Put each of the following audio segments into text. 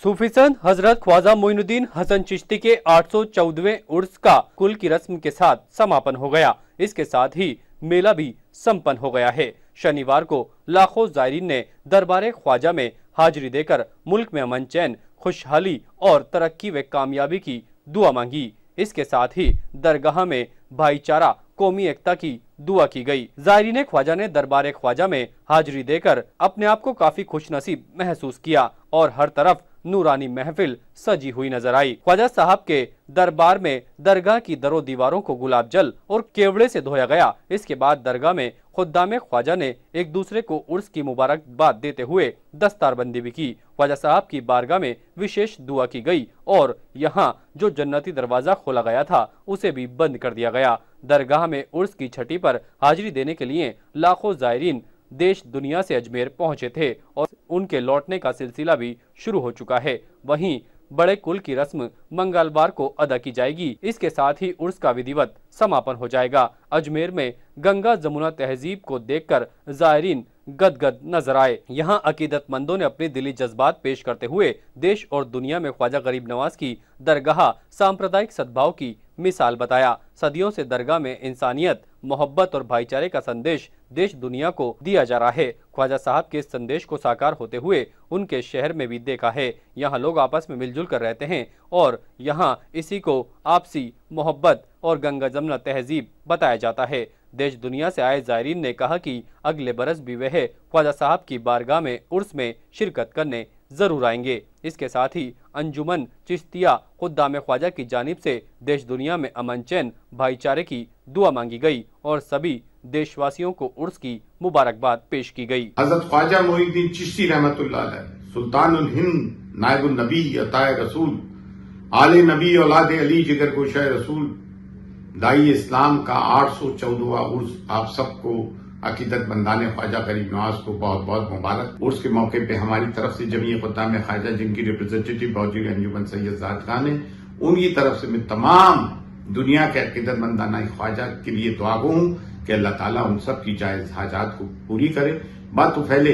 सूफी संत हजरत ख्वाजा मोइनुद्दीन हसन चिश्ती के 814वें उर्स का कुल की रस्म के साथ समापन हो गया। इसके साथ ही मेला भी संपन्न हो गया है। शनिवार को लाखों जायरीन ने दरबार ख्वाजा में हाजिरी देकर मुल्क में अमन चैन, खुशहाली और तरक्की व कामयाबी की दुआ मांगी। इसके साथ ही दरगाह में भाईचारा, कौमी एकता की दुआ की गई। जायरीन ख्वाजा ने दरबार ख्वाजा में हाजिरी देकर अपने आप को काफी खुशनसीब महसूस किया और हर तरफ नूरानी महफिल सजी हुई नजर आई। ख्वाजा साहब के दरबार में दरगाह की दरों दीवारों को गुलाब जल और केवड़े से धोया गया। इसके बाद दरगाह में खुद्दाम ख्वाजा ने एक दूसरे को उर्स की मुबारकबाद देते हुए दस्तारबंदी भी की। ख्वाजा साहब की बारगाह में विशेष दुआ की गई और यहाँ जो जन्नती दरवाजा खोला गया था उसे भी बंद कर दिया गया। दरगाह में उर्स की छठी पर हाजिरी देने के लिए लाखों जायरीन देश दुनिया से अजमेर पहुंचे थे और उनके लौटने का सिलसिला भी शुरू हो चुका है। वहीं बड़े कुल की रस्म मंगलवार को अदा की जाएगी। इसके साथ ही उर्स का विधिवत समापन हो जाएगा। अजमेर में गंगा जमुना तहजीब को देखकर जायरीन गदगद नजर आए। यहाँ अकीदतमंदों ने अपने दिली जज्बात पेश करते हुए देश और दुनिया में ख्वाजा गरीब नवाज की दरगाह सांप्रदायिक सद्भाव की मिसाल बताया। सदियों से दरगाह में इंसानियत, मोहब्बत और भाईचारे का संदेश देश दुनिया को दिया जा रहा है। ख्वाजा साहब के इस संदेश को साकार होते हुए उनके शहर में भी देखा है। यहाँ लोग आपस में मिलजुल कर रहते हैं और यहाँ इसी को आपसी मोहब्बत और गंगा जमुना तहजीब बताया जाता है। देश दुनिया से आए जायरीन ने कहा कि अगले बरस भी वह ख्वाजा साहब की बारगाह में उर्स में शिरकत करने जरूर आएंगे। इसके साथ ही अंजुमन चिश्तिया खुद्दाम ख्वाजा की जानिब से देश दुनिया में अमन चैन, भाईचारे की दुआ मांगी गई और सभी देशवासियों को उर्स की मुबारकबाद पेश की गई। हजरत ख्वाजा मोइनुद्दीन चिश्ती रहमतुल्लाह अलैह, सुल्तानुल हिंद, नायबुल नबी, अताए रसूल, आले नबी, औलादे अली, जिगर गोशाए रसूल, दाई इस्लाम का 814वां उर्स आप सबको अकीदत बंदाने ख्वाजा गरीब नवाज को बहुत बहुत मुबारक। उर्स के मौके पे हमारी तरफ से जमीयत खुद्दाम ख्वाजा, जिनकी रिप्रेजेंटेटिव बहुत अंजुमन सैयद जाद खान है, उनकी तरफ से मैं तमाम दुनिया के अकीदत बंदाना ख्वाजा के लिए दुआ गो हूं कि अल्लाह ताला उन सब की जायज हाजात को पूरी करे। बात तो फैले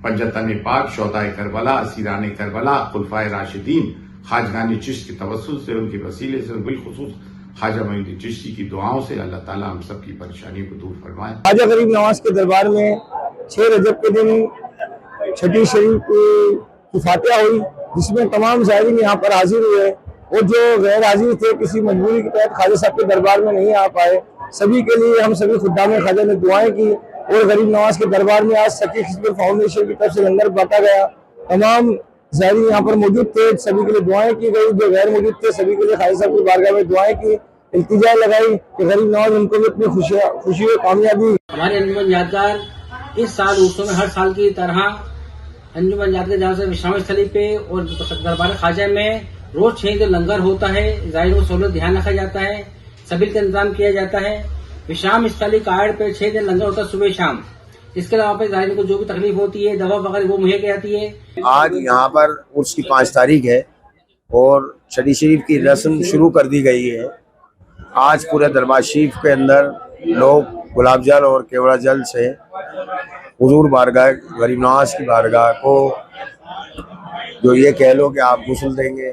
पंजतन पाक, शोहदाए करबला, असीरान करबला, खुलफाए राशिदीन, खाजगान चिश्त के तवस्सुल से, उनके वसीले से, बिलखुसूस ख्वाजा मोइनुद्दीन चिश्ती की दुआओं से अल्लाह ताला हम सब की परेशानियों को दूर फरमाए। ख्वाजा गरीब नवाज के दरबार में 6 रजब के दिन छठी शरीफ की फातिहा हुई, जिसमें तमाम ज़ायरीन यहाँ पर हाजिर हुए और जो गैर हाजिर थे, किसी मजबूरी के तहत ख्वाजा साहब के दरबार में नहीं आ पाए, सभी के लिए हम सभी खुद्दाम ख्वाजा ने दुआएं की और गरीब नवाज के दरबार में आज सकी खिदमत फाउंडेशन की तरफ से लंगर बांटा गया। तमाम ज़ायरीन यहाँ पर मौजूद थे, सभी के लिए दुआएं की गई। जो गैर मौजूद थे सभी के लिए ख्वाजा साहब की बारगाह में दुआएं की, इल्तिजा लगाई कि गरीब नवाज उनको भी अपनी खुशी और कामयाबी। हमारे अंजुमन यादगार इस साल उर्सों में हर साल की तरह अंजुमन यादगार जहाँ से विश्राम स्थली पे और दरबार ख्वाजा में रोज 6 दिन लंगर होता है। जायरीन को सहूलत ध्यान रखा जाता है, सभी का इंतजाम किया जाता है। विश्राम स्थली कार्ड पे 6 दिन लंगर होता है सुबह शाम। इसके अलावा पे जायरीन को जो भी तकलीफ होती है, दवा वगैरह वो मुहैया की जाती है। आज यहाँ पर उर्स की 5 तारीख है और छठी शरीफ की रस्म शुरू कर दी गई है। आज पूरे दरबार शरीफ के अंदर लोग गुलाब जल और केवड़ा जल से हुजूर बारगाह गरीब नवाज की बारगाह को जो ये कह लो कि आप गुस्ल देंगे,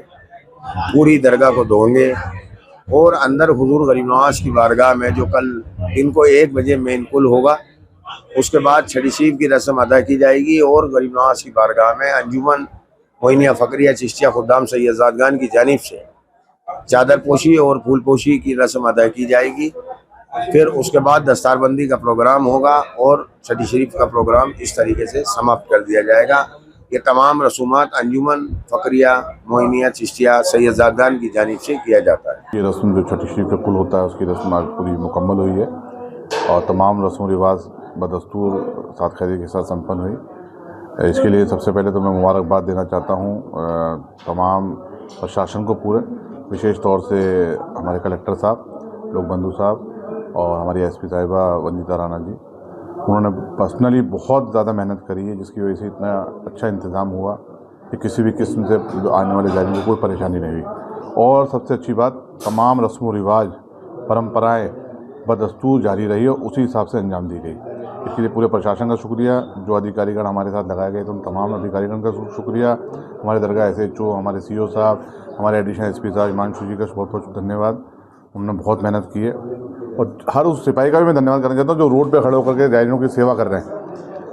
पूरी दरगाह को धोएंगे और अंदर हुजूर गरीब नवाज की बारगाह में जो कल दिन को 1 बजे मेन कुल होगा, उसके बाद छठी शरीफ की रस्म अदा की जाएगी और गरीब नवाज की बारगाह में अंजुमन मोइनिया फकरिया चिश्तिया खुद्दाम सैयद जाद खान की जानिब से चादर पोशी और फूल पोशी की रस्म अदा की जाएगी। फिर उसके बाद दस्तारबंदी का प्रोग्राम होगा और छठी शरीफ का प्रोग्राम इस तरीके से समाप्त कर दिया जाएगा। ये तमाम रसूमात अंजुमन फकरिया मोइनिया चिश्तिया सैयद जाद खान की जानिब से किया जाता है। ये रस्म जो छठी शरीफ का कुल होता है उसकी रस्म आज पूरी मुकम्मल हुई है और तमाम रस्म रिवाज बदस्तूर साथ खैरियत के साथ संपन्न हुई। इसके लिए सबसे पहले तो मैं मुबारकबाद देना चाहता हूँ तमाम प्रशासन को पूरे, विशेष तौर से हमारे कलेक्टर साहब, लोक बंधु साहब और हमारी एसपी साहिबा वंदिता राणा जी। उन्होंने पर्सनली बहुत ज़्यादा मेहनत करी है, जिसकी वजह से इतना अच्छा इंतज़ाम हुआ कि किसी भी किस्म से आने वाले जायरीन को कोई परेशानी नहीं हुई। और सबसे अच्छी बात, तमाम रस्म व रिवाज, परंपराएँ बदस्तूर जारी रही और उसी हिसाब से अंजाम दी गई। इसके लिए पूरे प्रशासन का शुक्रिया, जो अधिकारीगण हमारे साथ लगाए गए थे उन तमाम अधिकारीगण का शुक्रिया, हमारे दरगाह SHO, हमारे CO साहब, हमारे एडिशनल SP साहब हिमांशु जी का बहुत बहुत धन्यवाद। उन्होंने बहुत मेहनत की है। और हर उस सिपाही का भी मैं धन्यवाद करना चाहता हूँ जो रोड पे खड़े होकर के जायरीनों की सेवा कर रहे हैं।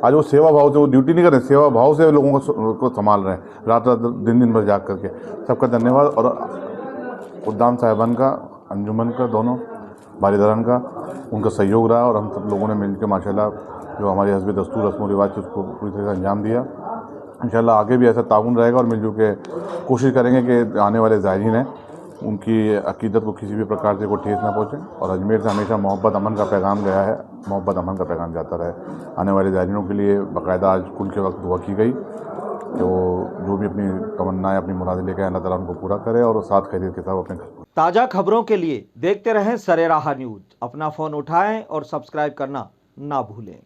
आज वो सेवा भाव से, वो ड्यूटी नहीं कर रहे हैं, सेवा भाव से लोगों को संभाल रहे हैं, रात रात दिन भर जाग करके। सबका धन्यवाद। और खुद्दाम साहिबान का, अंजुमन का, दोनों भारीदारान का उनका सहयोग रहा और हम सब लोगों ने मिलकर माशाल्लाह जो हमारी हस्ब दस्तूर रस्म रिवाज थी उसको पूरी तरह से अंजाम दिया। इंशाल्लाह आगे भी ऐसा ताउन रहेगा और मिलजुल के कोशिश करेंगे कि आने वाले ज़ायरीन हैं उनकी अकीदत को किसी भी प्रकार से कोई ठेस ना पहुँचे। और अजमेर से हमेशा मोहब्बत अमन का पैगाम गया है, मोहब्बत अमन का पैगाम जाता रहे। आने वाले ज़ायरीनों के लिए बाकायदा आज कुल के वक्त दुआ की गई कि वो जो भी अपनी तमन्नाएं, अपनी मुरादें लेकर अल्लाह ताला उनको पूरा करे और साथ खैरियत के साथ अपने घर। ताज़ा खबरों के लिए देखते रहें सरेराह न्यूज़। अपना फ़ोन उठाएं और सब्सक्राइब करना ना भूलें।